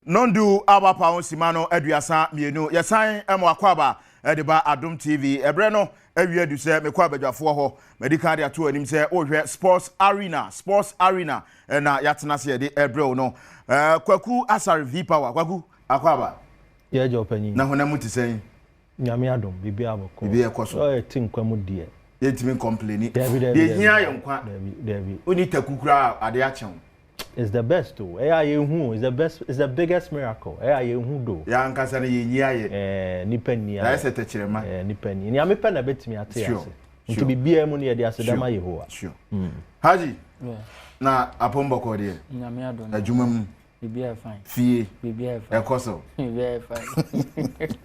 Non do aba pa simano aduasa mienu yesan emo akwaba de ba Adom TV ebre no awie du se mekwa badwafo ho medical de ato anim se ohwe sports arena na yatena se de ebre no kwaku asar v power kwaku akwaba ye je opanyin na honam tisen nyame adom bibi aboko bibi ekoso o tin kwamu die ye timi complain de hia ye nkwa David oni takukura ade achen. It's the best though. It's the best. It's the biggest miracle. Do. Ya nkasa na yenyi aye. Nipa ni ya. Ese techirema. Nipa ni. Ni amepa na betimi ate ase. Nti bibia mu ne de ase dama Yehowa. Sure. Haji. Na apombo ko de. Nyame adon. Adwuma mu. Bibia fine. Fie. Bibia fine. Ekoso. Bibia fine.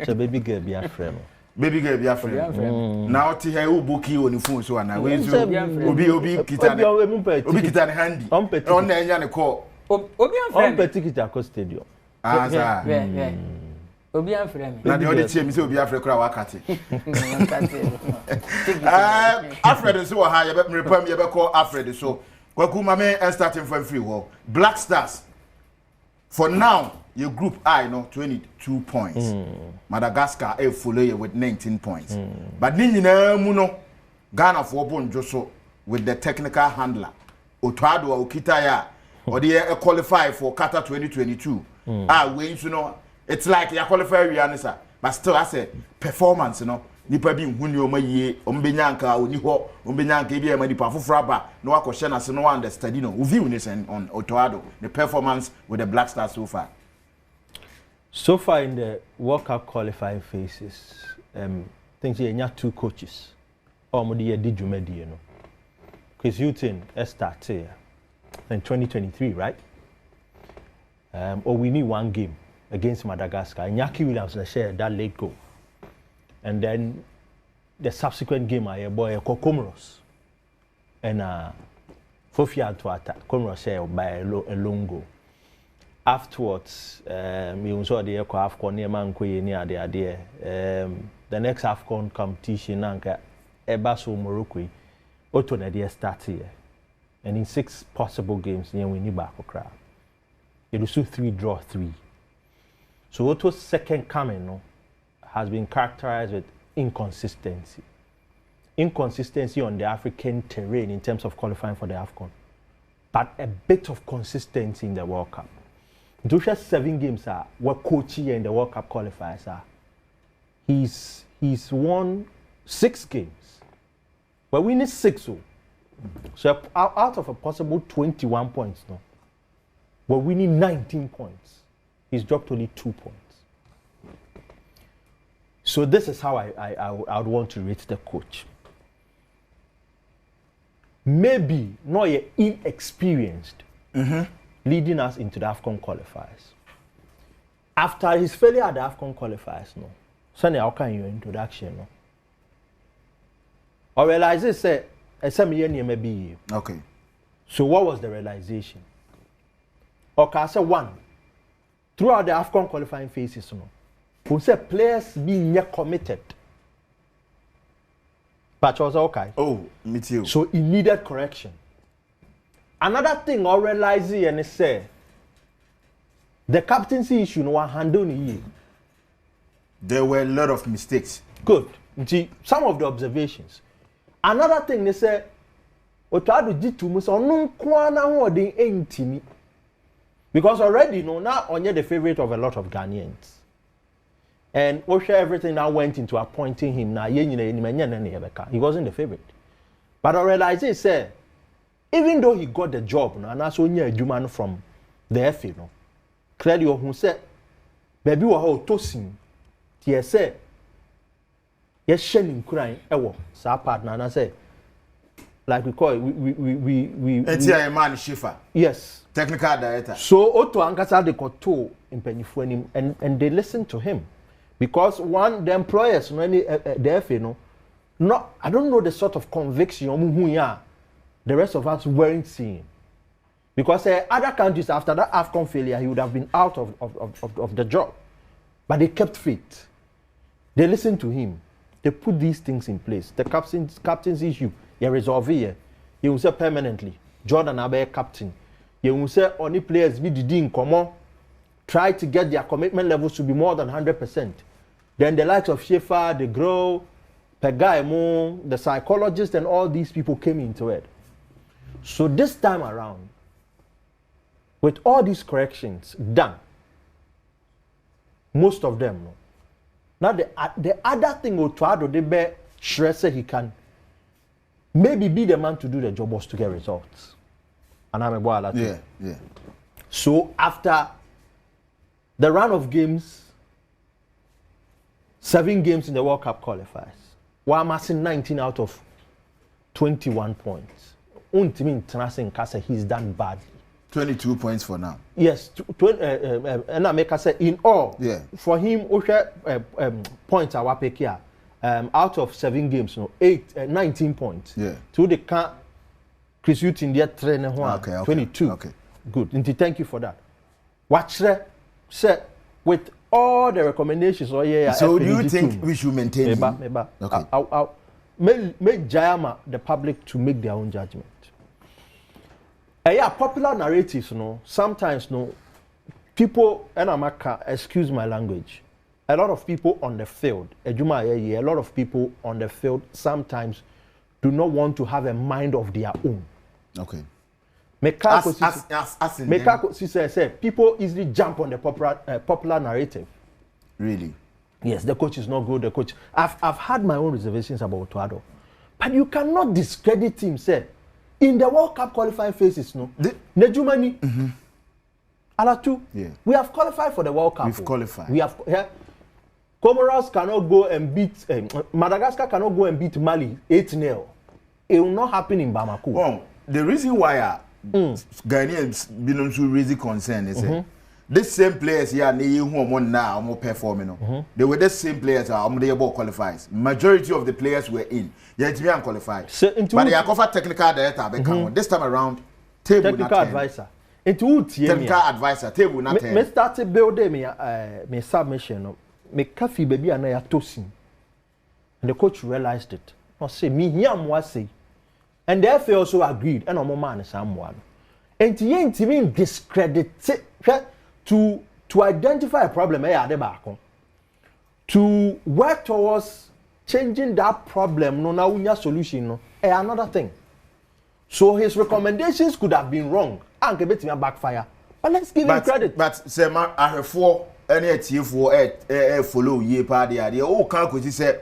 So baby girl be a friend. Baby girl be a friend. Na oti he ubuki oni phone so na we so obi kitane. Obi kitane handy. On na enya ne call. Obi an friend. On petit kita stadium. Ah za. Obi an friend. Na de odi tie mi se obi afre kura wakati. Alfred so ha ye be mrepam ye be call Alfred so. Kwaku mame starting from free wo. Black Stars. For now, your group I 22 points. Madagascar follow you with 19 points. But Ninina Muno, Ghana for Bonjoso with the technical handler. Otto Addo Okitaya or the qualify for Qatar 2022. Wins, it's like you qualify Rihanna, but still I say performance, nipa bi nhuni ma yie ombenyanka oni ho ombenyanka bi e ma nipa fofraba no akoshe na se no understand view ni sen on Otto Addo the performance with the Black Stars so far in the World Cup qualifying phases things you have two coaches omodi ye di dwumadi no Chris Hughton start here in 2023 right or we need one game against Madagascar Nyaki Williams share that late goal. And then the subsequent game, I boy Comoros and Fofia to attack Comoros by a long goal. Afterwards, we saw the AFCON near Manque near the idea. The next AFCON competition, Nanka Ebaso Morocco, Otto Addo start here. And in 6 possible games, we need back a crowd. It was 3 draw 3. So Otto's second coming, has been characterized with inconsistency. Inconsistency on the African terrain in terms of qualifying for the AFCON, but a bit of consistency in the World Cup. Those 7 games are what coaching in the World Cup qualifiers are. He's won 6 games, but we need 6. So out of a possible 21 points, but we need 19 points. He's dropped only 2 points. So this is how I would want to rate the coach. Maybe not yet inexperienced, leading us into the AFCON qualifiers. After his failure at the AFCON qualifiers, Sonny, how can your introduction? Or realize this, maybe. Okay. So what was the realization? Okay, I said 1. Throughout the AFCON qualifying phases, who said players being committed. But was okay. Oh, me too. So he needed correction. Another thing I realized and say the captaincy issue no one handle. There were a lot of mistakes. Good. Some of the observations. Another thing they say Otto Addo did too much on no because already now only the favorite of a lot of Ghanaians. And everything now went into appointing him. He wasn't the favorite. But I realized he said, even though he got the job, and that's only a human from the FA, clearly who said, baby, we're tossing. He said, yes, shedding crying, so partner, and I say, like we call it, we man Schiffer. Yes. Technical director. So Otto Ankasa de Koto in Pennyfuenim, and they listened to him. Because the employers, the FA, I don't know the sort of conviction the rest of us weren't seeing. Because other countries, after that AFCON failure, he would have been out of the job. But they kept faith. They listened to him. They put these things in place. The captain's issue, you resolve here. He will say permanently, Jordan Abe captain. You will say only players be the in common. try to get their commitment levels to be more than 100%. Then the likes of Schaefer, De Gros, Pegaimo, the psychologists, and all these people came into it. So this time around, with all these corrections done, most of them, no. Now the other thing Otto Addo, they be sure say he can maybe be the man to do the job was to get results. And I'm a boy at that. Yeah. So after the run of games, 7 games in the World Cup qualifiers, we're amassing 19 out of 21 points. He's done badly. 22 points for now. Yes, and I make say in all. Yeah. For him, points are wapekia. Out of 7 games, 19 points. Yeah. So they can't Chris in their trainer. Okay. 22. Okay. Good. And thank you for that. Watch say with all the recommendations. So do you think we should maintain him? Okay. Make Jayama the public to make their own judgment. Popular narratives, sometimes, people, and I'm excuse my language, a lot of people on the field, a lot of people on the field sometimes do not want to have a mind of their own. Okay. People easily jump on the popular narrative. Really? Yes, the coach is not good. The coach. I've had my own reservations about Otto Addo, but you cannot discredit him. In the World Cup qualifying phases, Nejumani, Alatu, we have qualified for the World Cup. We've qualified. We have. Comoros cannot go and beat. Madagascar cannot go and beat Mali 8-0. It will not happen in Bamako. Well, the reason why Ghanaians been so really concerned is this same players here, now performing. They were the same players they qualifies. Majority of the players were in. Yet to be unqualified. But they are covered technical data. This time around, table technical advisor. Technical advisor. Table not. Me started building me submission. Me coffee baby and I tossing. And the coach realized it. I say me here say. And the FA also agreed. And I'm man someone. And he ain't even discredited to identify a problem to work towards changing that problem now solution another thing. So his recommendations could have been wrong and get me backfire. But let's give him credit. But say I have 4 any for follow ye party idea. Oh, can't say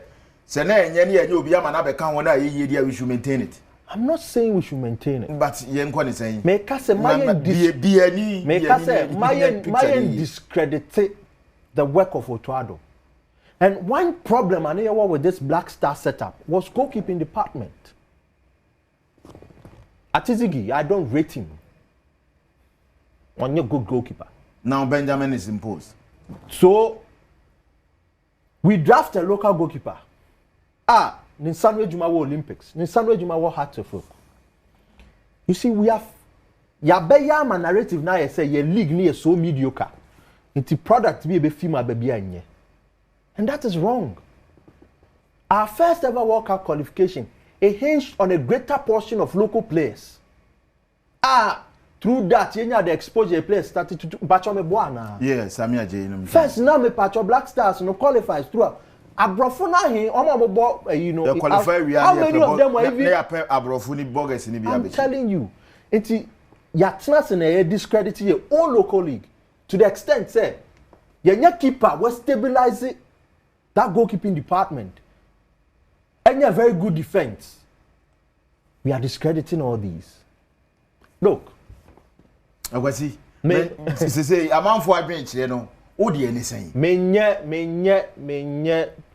na any obi amana be kan wona ye we should maintain it. I'm not saying we should maintain it. But yen kwa saying. Make us discredit the work of Otto Addo. And one problem I know with this Black Star setup was goalkeeping department. Atizigi, I don't rate him. On your good goalkeeper. Now Benjamin is imposed. So we draft a local goalkeeper. Ninsanwe Jumawo Olympics. Ninsanwe Jumawo Hartlepool. You see, we have Yabeya narrative now. I say your league near so mediocre. It's product be a female baby anye. And that is wrong. Our first ever World Cup qualification, it hinged on a greater portion of local players. Through that, you know, the exposure players started to patch on me buana. Yes, Samia J. First, now me patch on Black Stars qualifies through. Abrofuna he the qualifier how many of them were even Abrofuni bogus in I'm telling you, it's Yatnas in a discredit your own local league to the extent say your keeper was stabilizing that goalkeeping department and a very good defense. We are discrediting all these. Look, I was see. Say amount for a bench, you know. Odi anything. Menye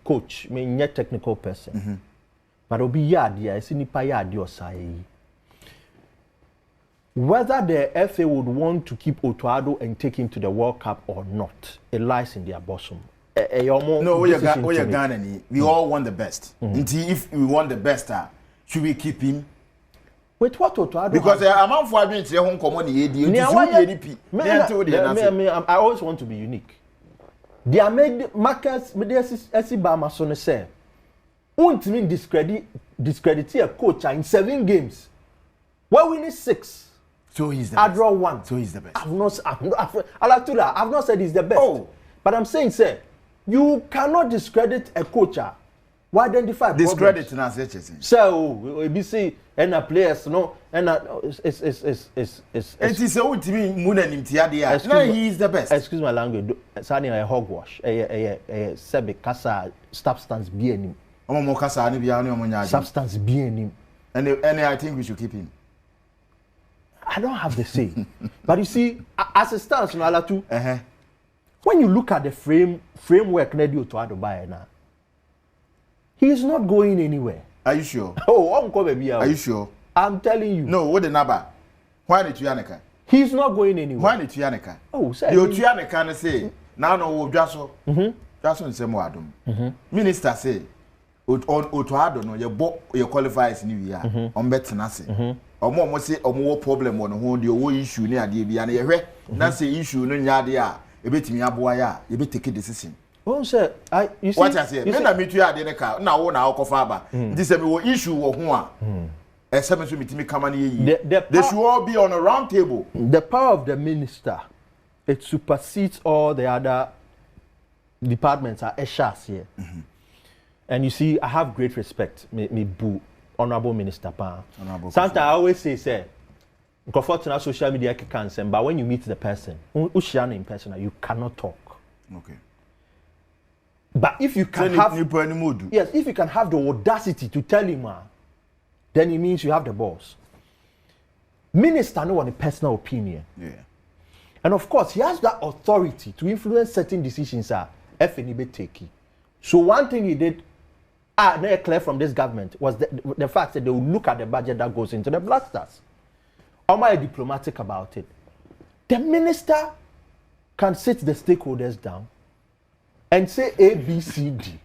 coach, menye technical person. But obi yadi, I see nipa yadi osai. Whether the FA would want to keep Otto Addo and take him to the World Cup or not, it lies in their bosom. No, we are Ghanaians. We all want the best. If we want the best, should we keep him? With what Otto Addo? Because amount for me to home common I always want to be unique. They are made markers, Bama son say. Won't mean discredit a coach in 7 games. Well, we need 6. So he's the I best. draw one. So he's the best. I've not said he's the best. Oh. But I'm saying, sir, you cannot discredit a coach. Why identify discredit na say chese. So we see and players no and it's It is so ultimate munanim tiade. No, he is the best. Excuse my language. Sani a hogwash. Sebi kasa substance be anim. Omo kasa ani bia no omo nyaade. Substance be anim. And I think we should keep him. I don't have the say. But you see, as it stands, Uh-huh. When you look at the framework Otto Addo buy now, he is not going anywhere. Are you sure? Oh, Uncle baby. Are you sure? I'm telling you. No, what the number? Why did Tuyaneka? He's not going anywhere. Why did Tuyaneka? Oh, sir. You Tuyaneka say, now no, Jaso. Jaso and Semo Adom. Minister say, Otto Addo no, you qualify as New Year. On better nothing. Or more say, or more problem on who the issue near the Biana. That's the issue no Yadia. A bit me aboya, you be take a decision. Oh, sir, you see. What I say, when I meet you at the car, now on our coffaba. This is a issue of one. A seven to meet me come on here. They should all be on a round table. The power of the minister, it supersedes all the other departments are eshas here. And you see, I have great respect. Me boo, honorable minister pa. Sometimes I always say, comfort on social media can but when you meet the person, in person, you cannot talk. Okay. But if you can if you can have the audacity to tell him, then it means you have the balls. Minister no want a personal opinion. Yeah. And of course, he has that authority to influence certain decisions. FNB take. So one thing he did, not clear from this government, was the fact that they will look at the budget that goes into the Black Stars. Am I diplomatic about it? The minister can sit the stakeholders down and say A, B, C, D.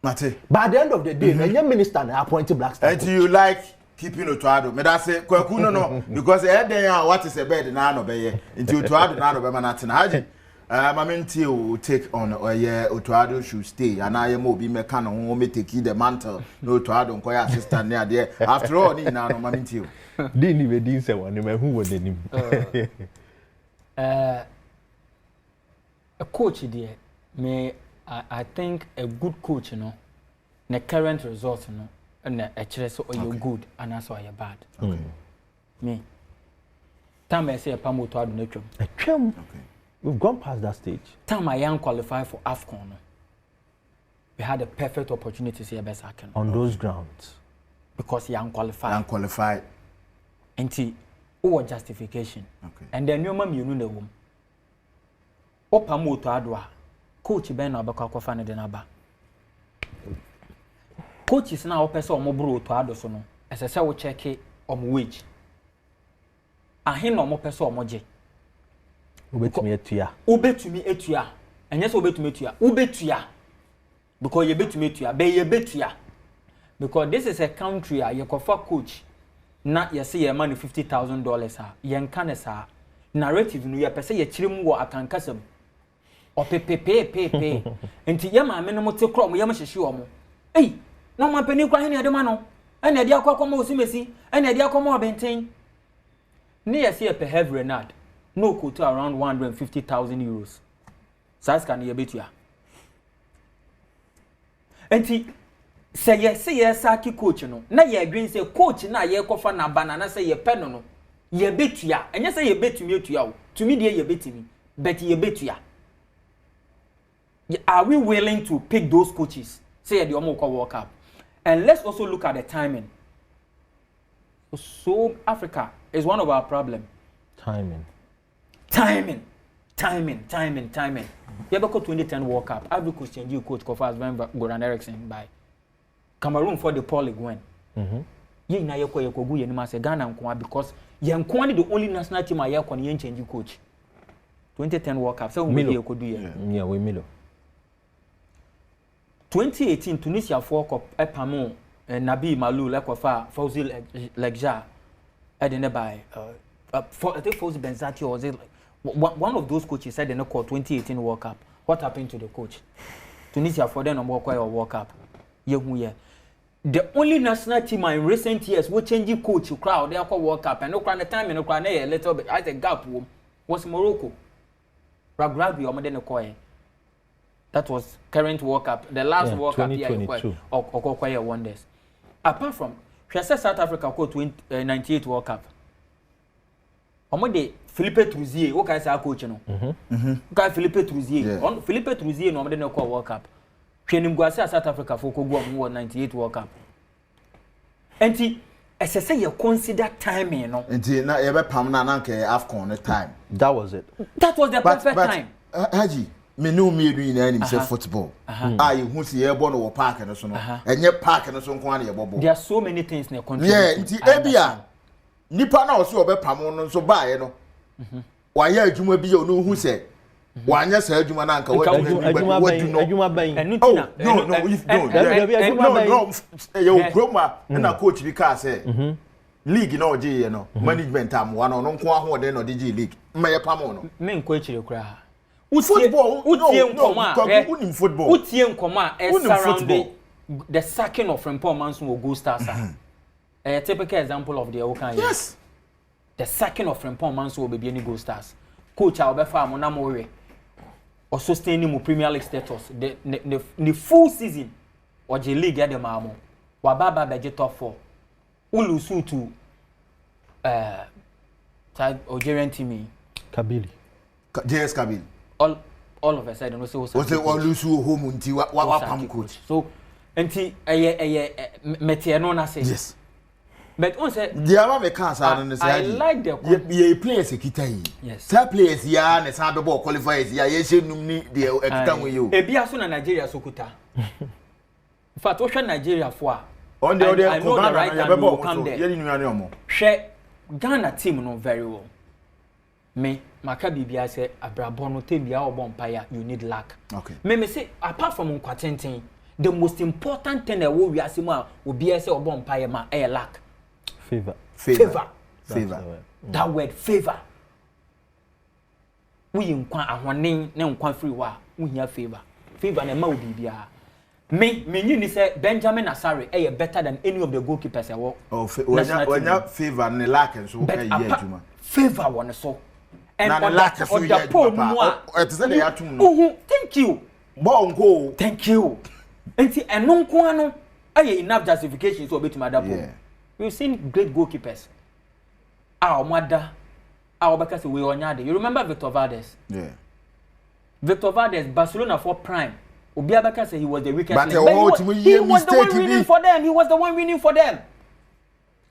Mate. By the end of the day, the minister appointed Black Stars. And do you like keeping Otto Addo? Me that say, Kwaku no, because what is a bed now no be into Otto Addo now be manatina. Mamenti will take on Otto Addo should stay, and I am be mechano who may take the mantle. No Otto Addo nkoya assistant near there. After all, ni na no mamenti. Didn't even say one name. Who was the name? A coach there, I think a good coach, you know, the current results, you know, and a choice or you're good and also you're bad. Okay. Me. Time I say a Pamo to add nature. Okay. We've gone past that stage. Time I am qualified for AFCON. We had a perfect opportunity to see a best I can. On those grounds. Because he unqualified. Unqualified. And or justification. Okay. And then your mum, you know the woman. Opa Moto Adwa. Coach Ben Abaka Kofana de Naba. Coach is now a person or more to Adosono. As I say, we check it on wage. I hear no more person or moje. Ube to me etia. Ube to me etia. And yes, ube to me etia. Ube to ya. Because you bet to me etia. Be ye bet to ya. Because this is a country you cover coach. Not you say a money $50,000 yen canesa. Narrative no ya pese ye chirimu wo akankasem. O pay. Enti yama me no mote kro mo yama hyehye omo. Ei, no ma pani kwa hene adema no. Ene ade akwa mo osimesi, ene ade akwa mo obenten. Ne ya say per have Renard. No quote around 150,000 euros. Size can ye betu ya. Enti say yes saki coach no. Na ye green say coach na ye kofa na banana say ye pen no. Ye betu ya. Enye say ye betu me etu ya o. To me dey ye betu me. But ye betu ya. Are we willing to pick those coaches? Say the Omo World Cup. And let's also look at the timing. So Africa is one of our problems. Timing. You ever go 2010 World Cup? Every coach change you coach Kofa Goran Eriksson by Cameroon for the Paul League win. Ye na ye ko gu ye ni ma say Ghana nko because ye nko the only national team aye ko ye change coach. 2010 World Cup. So we ye ko do ye. Yeah, we Milo. 2018 Tunisia for Cup Epamo Nabi Malou Lekofa Fawzi Legja Edene by I think Fawzi Benzati or was it one of those coaches said they no call 2018 World Cup. What happened to the coach? Tunisia for them no more World Cup. the only national team in recent years will change coach crowd they call World Cup and no crowd the time and no crowd a little bit as a gap was Morocco. Rugby or modern coin. That was current World Cup. The last World Cup here or wonders. Apart from South Africa coach 98 World Cup. Omode Philippe Trouzier, what can I say coach no? Philippe Trouzier. On Philippe Trouzier no modern call World Cup. Training go South Africa for go 98 World Cup. Enti as I say you consider timing no. Enti na ebe pam na nke AFCON time. That was it. That was the perfect time. Haji, me no me do in any say football. You hu see e no park no so no. Enye park no so nko na ye bobo. There are so many things in the country. Yeah, enti ebia nipa na o so obepam no so baaye no. Wa ya adwuma bi ye no hu say wanya sa adwuma na nka adwuma ban no if no you groma na coach bi ka say league na oje ye no management am wa no nko ahode no de league mma pam no me nko chire kra football utie nkoma unim football utie nkoma surrounding the sacking of Frimpong Manson will go stars a typical example of the Okan. Yes, the sacking of Frimpong Manson will be any go stars coach Albefa Monamore or sustaining mu Premier League status the full season or J League at the Mamo Wababa budget top 4 Ulusu to Algerian team Kabili JS Kabili all of a sudden we say Ulusu home unti wa pam coach so enti metie no na say yes but on say diama me kan sa no say I like the ye players ekita yi yes sa players ya na sa be ball qualifiers ya ye hyenum ni de ekita we yo ebia so na Nigeria so kuta in fact we hwe Nigeria fo a on the other ko right ya be ball ye ni nua ne omo hwe Ghana team no very well me maka bibia say abrabo no tebia obompaya you need luck okay me say apart from nkwatenten the most important thing that we are seeing obi say obompaya ma luck favor that word favor we nkwa ahonen na nkwa free wa we hear favor na ma obi bia me ni say Benjamin Asare better than any of the goalkeepers I work when favor ne lack and so okay yeah favor one so and on the pole no it is the atum no thank you bongo thank you enti eno nko ano enough justification so obetima that pole we've seen great goalkeepers omada obeka say we onyade you remember Victor Valdes Victor Valdes Barcelona for prime obi abeka say he was the weakest but he was the one winning for them he was the one winning for them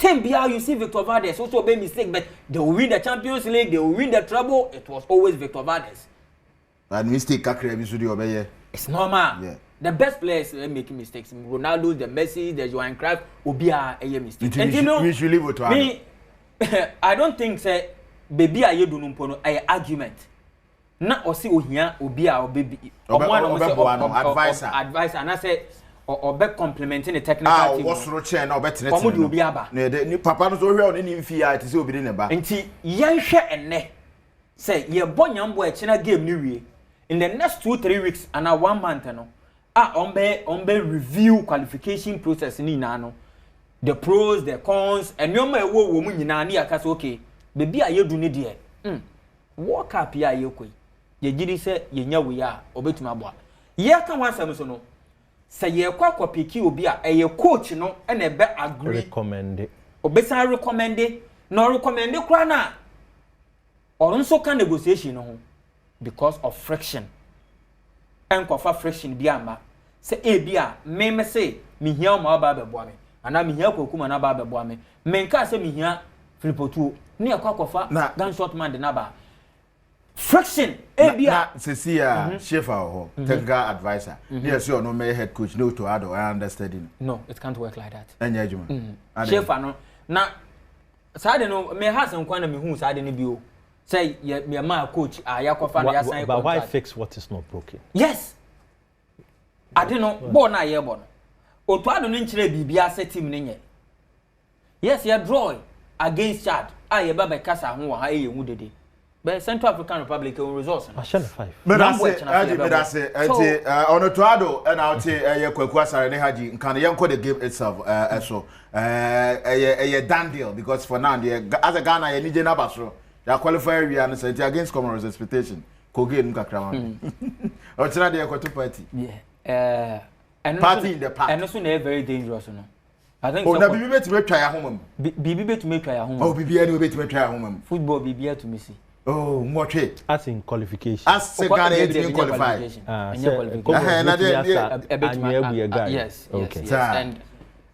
Tembia, you see Victor Valdes also made mistake, but they will win the Champions League, they will win the treble. It was always Victor Valdes. And mistake it's normal. Yeah. The best players making mistakes. Ronaldo, the Messi, the Johan Cruyff will be a mistake. And you know, we should leave it to me. I don't think say baby aye do numpono aye argument. Na osi ohia obi a obebi. Advisor. Advisor and I say or be complementing the technical team. What's roche na obetene. Omo di obi aba. Ni papa no so hwe on ni mfia ti se obi ne ba. Nti yen hwe enne. Say ye bonyambo e chena game ni wie. In the next 2-3 weeks and 1 month no. On be review qualification process ni na no. The pros, the cons, and no matter wo mu nyina na yakase okay. Baby ayedu ne de. World Cup ya yekoi. Ye gidi se ye nya we ya obetuma boa. Ye ka wansam so no. Say ye kwa piki obi a eye coach no na be agree recommend. Obesa recommend no recommend kra na. Or nso ka negotiation no because of friction. Enkofa friction bi ama. Say e bia me say me hia ma ba be boa me. Ana me hia kokuma na ba be boa me. Me nka say me hia Filipotu ne akwakofa gunshot man de na ba. Friction ebia Cecilia Shefa ho technical advisor yes you no me head coach no to Addo I understand no it can't work like that enya adwuma Shefa no na sade no me hasen kwa na me hu sade no bio say me ma coach yakofa na ya sign but why fix what is not broken yes I don't know ball na ye ball no Otto Addo no nkire bibia set team ne nye yes you draw against Chad ye ba be kasa ho ha ye hu dede But Central African Republic on resource. I shall 5. Me that say on Otto Addo and out here Kwaku Asare ne Haji can yanko the game itself so a done deal because for now as a Ghana you need na basro ya qualify we and say against Comoros expectation ko game kakra ma o tena dey kwato party and party in the park and also very dangerous no I think na bibi betime twa ya homa bibi betime twa ya homa bibi ani betime twa ya homa football bibi to me see oh mwotwe as in qualification as Ghana it qualify yes and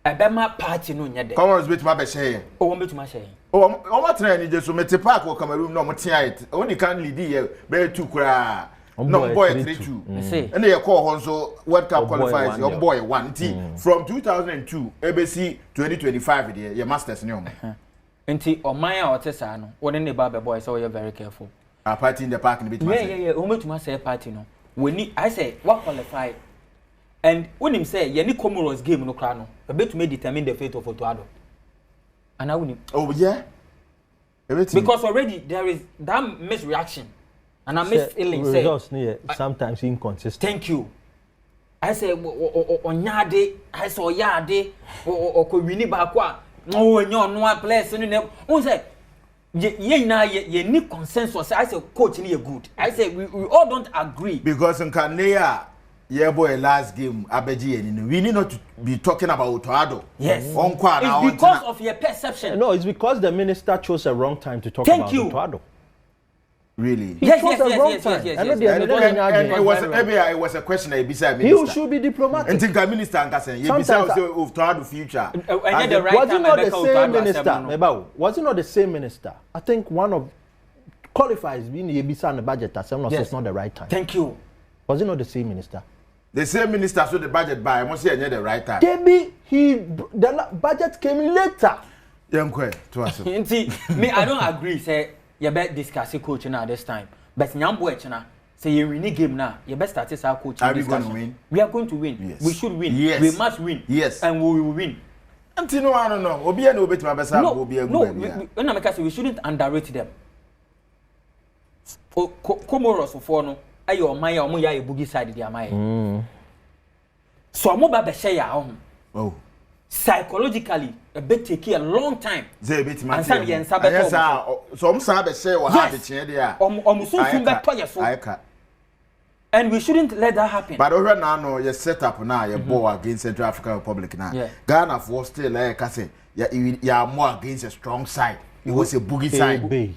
Abema party no nyede Comoros betime be share o won betime share o mo tena ni je so mete park o Cameroon no mo tia it only can lead here be 2 kura no boy 3-2 and they call also World Cup qualifiers your boy 1 team from 2002 ABC 2025 there your masters nyom enti oman a otesa no woni ne ba be boy so you very careful a party in the park in between yeah o metuma say party no when I say what qualify and when him say ye ni Comoros game no kra no e betuma determine the fate of Otto Addo and I win oh yeah because already there is that misreaction and I miss feeling say results sometimes inconsistent. Thank you. I say onyade I say oyade o ko wini ba kwa no enyo no place no won say ye na ye ni consensus I say coach ni good I say we all don't agree because in Kanea yeah boy last game abeji eni we need not to be talking about Otto Addo yes it's because of your perception no it's because the minister chose a wrong time to talk about Otto Addo. Really? Yes. And it was a question I beside minister. He should be diplomatic. And think a minister and say you beside of the future. Was it not the same minister? Was it not the same minister? I think one of qualifies being Yebisa and the budget as it's not the right time. Thank you. Was it not the same minister? The same minister so the budget by I must say the right time. Maybe the budget came later. Me I don't agree say you better discuss coach now this time. But Nyambo Echena say you win game now. You better start our coach. Are we going to win? We are going to win. Yes. We should win. Yes. We must win. Yes. And we will win. Until no, I don't know. Obi and Obi to my best. No. When I say we shouldn't underrate them. Comoros for no. Ayo Maya omo ya ebugi side dia Maya. So omo ba be share ya home. Oh. Psychologically a bit take a long time. They bit my so some sabe say or have the chair there. And we shouldn't let that happen. But over now you set up now your ball against Central African Republic now. Ghana for still like I say you are more against a strong side. It was a boogie side.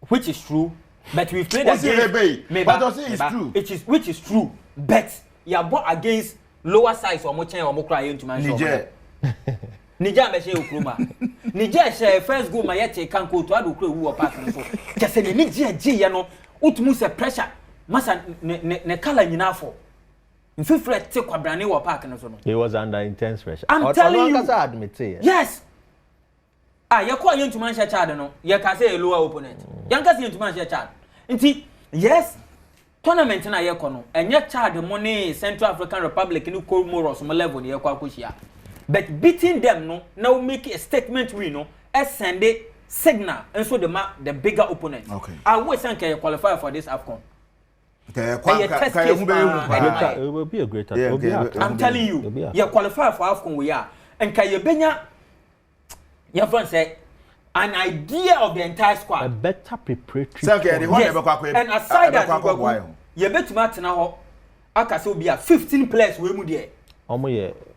Which is true. But we've played against but I say it's true. Which is true. But you are bought against lower sides or more chain or more crying to my Niger. Niger me share Okroma. Niger share first goal my yet can go to Addo who are passing so. Just say Niger G no utmu se pressure. Masa ne kala nyina for. Nfi fret take kwabrane wo park no so no. He was under intense pressure. I'm telling you. Admit it. Yes. You call you to man share child no. You can say a lower opponent. You can say you to man share child. Nti yes. Tournament na ye kono. Enye child money Central African Republic ni Comoros mo level ye kwa koshia. But beating them no now make a statement we no send a signal and so the bigger opponent. Okay. I always think you qualify for this AFCON. It will be a great I'm telling you, you qualify for AFCON we are. And can you benya your friend say an idea of the entire squad. A better preparatory. Yes. And aside that you bet Martin now akase be 15 players we mu there.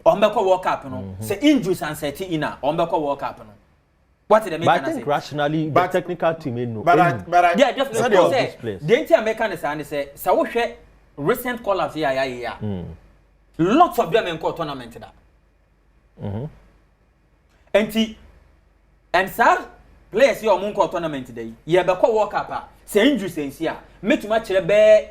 Ombeko World Cup no. Say injuries and setting in Ombeko World Cup no. What did the But I think rationally the technical team no. But yeah, definitely say the entire mechanics and say so we share recent call-ups here. Lots of them in court tournament that. And sir players your moon court tournament today. You be call World Cup say injuries and here. Make too much be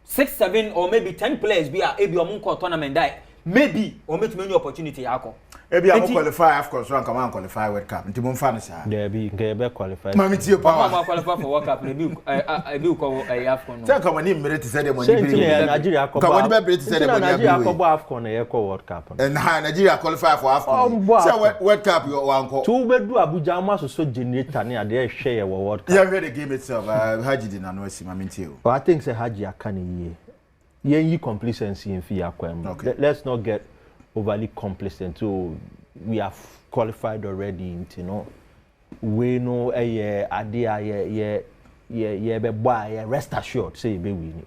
6, 7 or maybe 10 players be a moon court tournament die. maybe o met many opportunity yako ebi am qualify of course rank am qualify World Cup nti mo mfa no saa there be be qualify mami tie power ma qualify for World Cup ebi ko AFCON tell come ni mmere ti say dem oni bi Nigeria ko come ni be ti say dem oni Nigeria ko AFCON na ye ko World Cup and Nigeria qualify for AFCON say World Cup you wan ko to be do Abuja am so generator ni ade e hwe ye World Cup yeah read the game itself Haji di na no asi mami tie o I think say Haji aka ne ye complacency in fear kwam. Let's not get overly complacent. So we have qualified already, you know. We know idea be boy rest assured say be win.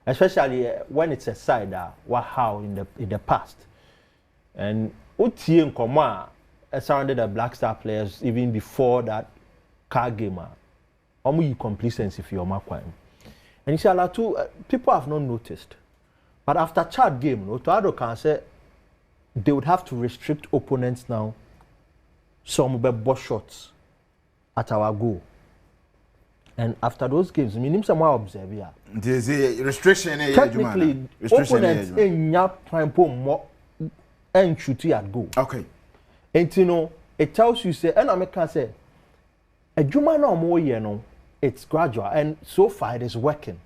Especially when it's a side that how in the past. And Uti and Koma surrounded the Black Star players even before that car gamer. Omu complacency for your makwam. And inshallah too people have not noticed. But after Chad game, Otto Addo can say they would have to restrict opponents now. Some be ball shots at our goal. And after those games, I mean, some more observe here. There's a restriction here. Technically, opponents in your prime more and shoot at goal. Okay. And you know, it tells you say, and I can say, a Juma no more, you know, it's gradual, and so far it is working.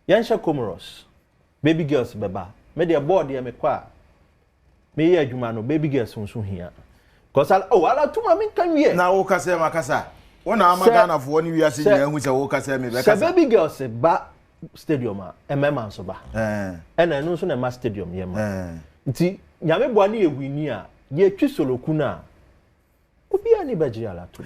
Yansha Comoros. Baby girls beba me dey board here me kwa me ye adwuma no baby girls so here cause ala to ma me kan wie na wo kasa makasa wona amagana fo ni wiase nyina hu se wo kasa me be kasa baby girls ba stadium a emema so ba na no so na ma stadium ye ma nti nyame boa na ye wini a ye twi soloku na obi ani beji ala to